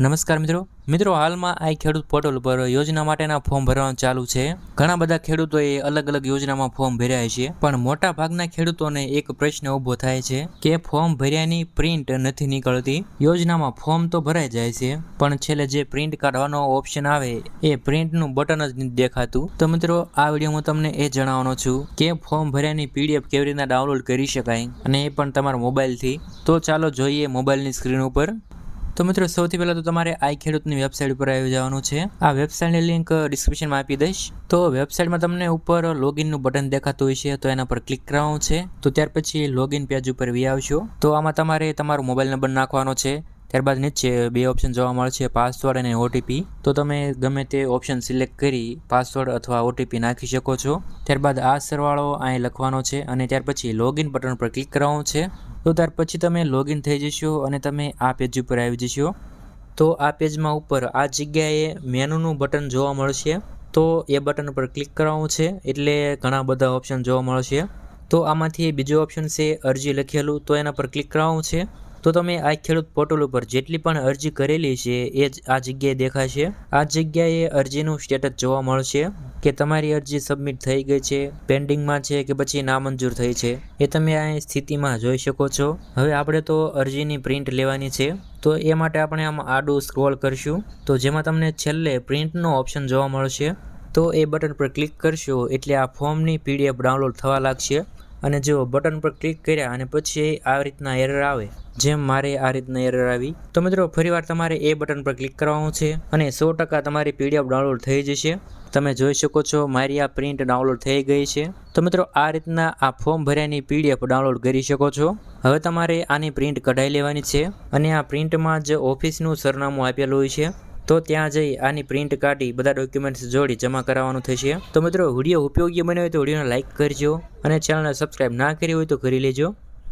નમસ્કાર મિત્રો હાલ में આ ખેડૂત પોર્ટલ પર યોजना માટેના ફોર્મ ભરવાનું ચાલુ છે। ઘણા બધા ખેડૂતોએ અલગ અલગ યોજનામાં ફોર્મ ભર્યા છે, પણ મોટા ભાગના ખેડૂતોને એક પ્રશ્ન ઊભો થાય છે કે ફોર્મ ભર્યાની પ્રિન્ટ નથી નીકળતી। યોજનામાં ફોર્મ તો ભરાઈ જાય છે, પણ છેલ્લે જે પ્રિન્ટ કાઢવાનો ઓપ્શન આવે એ પ્રિન્ટનું બટન જ નથી દેખાતું। તો મિત્રો આ વિડીયોમાં તમને એ જણાવવાનો છું કે ફોર્મ ભર્યાની પીડીએફ કેવી રીતના ડાઉનલોડ કરી શકાય, અને એ પણ તમારા મોબાઈલથી। તો ચાલો જોઈએ મોબાઈલની સ્ક્રીન ઉપર। तो मित्रों સૌથી પહેલા તો તમારે આ ખેડૂતની વેબસાઇટ ઉપર આવી જવાનું છે। આ વેબસાઇટની લિંક ડિસ્ક્રિપ્શનમાં આપી દઈશ। તો વેબસાઇટમાં તમને ઉપર લોગિનનું બટન દેખાતું હોય છે, તો એના પર ક્લિક કરવાનું છે। તો ત્યાર પછી લોગિન પેજ ઉપર વી આવશો। તો આમાં તમારે તમારો મોબાઈલ નંબર નાખવાનો છે। ત્યારબાદ નીચે બે ઓપ્શન જોવા મળશે, પાસવર્ડ અને ઓટીપી। તો તમે ગમે તે ઓપ્શન સિલેક્ટ કરી પાસવર્ડ અથવા ઓટીપી નાખી શકો છો। ત્યારબાદ આ સરવાળો અહીં લખવાનો છે અને ત્યાર પછી લોગિન બટન પર ક્લિક કરવાનું છે। તો ત્યાર પછી તમે લોગિન થઈ જશો અને તમે આ પેજ ઉપર આવી જશો। તો આ પેજમાં ઉપર આ જગ્યાએ મેનુનું બટન જોવા મળશે, તો એ બટન પર ક્લિક કરવાનું છે, એટલે ઘણા બધા ઓપ્શન જોવા મળશે। તો આમાંથી બીજો ઓપ્શન છે અરજી લખેલું, તો એના પર ક્લિક કરવાનું છે। તો તમે આ ખેડૂત પોર્ટલ ઉપર જેટલી પણ અરજી કરેલી છે એ જ આ જગ્યાએ દેખાશે। આ જગ્યાએ અરજીનું સ્ટેટસ જોવા મળશે કે તમારી અરજી સબમિટ થઈ ગઈ છે, પેન્ડિંગમાં છે કે પછી નામંજૂર થઈ છે, એ તમે આ સ્થિતિમાં જોઈ શકો છો। હવે આપણે તો અરજીની પ્રિન્ટ લેવાની છે, તો એ માટે આપણે આમ આડું સ્ક્રોલ કરશું, તો જેમાં તમને છેલ્લે પ્રિન્ટનો ઓપ્શન જોવા મળશે। તો એ બટન પર ક્લિક કરશો એટલે આ ફોર્મની પીડીએફ ડાઉનલોડ થવા લાગશે। અને જો બટન પર ક્લિક કર્યા અને પછી આ રીતના એરર આવે, જેમ મારે આ રીતના એરર આવી, તો મિત્રો ફરીવાર તમારે એ બટન પર ક્લિક કરવાનું છે અને 100% તમારી પીડીએફ ડાઉનલોડ થઈ જશે। તમે જોઈ શકો છો મારી આ પ્રિન્ટ ડાઉનલોડ થઈ ગઈ છે। તો મિત્રો આ રીતના આ ફોર્મ ભર્યાની પીડીએફ ડાઉનલોડ કરી શકો છો। હવે તમારે આની પ્રિન્ટ કઢાઈ લેવાની છે અને આ પ્રિન્ટમાં જ ઓફિસનું સરનામું આપેલું હોય છે, તો ત્યાં જઈ આની પ્રિન્ટ કાઢી બધા ડોક્યુમેન્ટ્સ જોડી જમા કરાવવાનું થશે। તો મિત્રો વિડીયો ઉપયોગી બન્યો હોય તો વિડીયોને લાઇક કરજો અને ચેનલને સબસ્ક્રાઈબ ના કરી હોય તો કરી લેજો।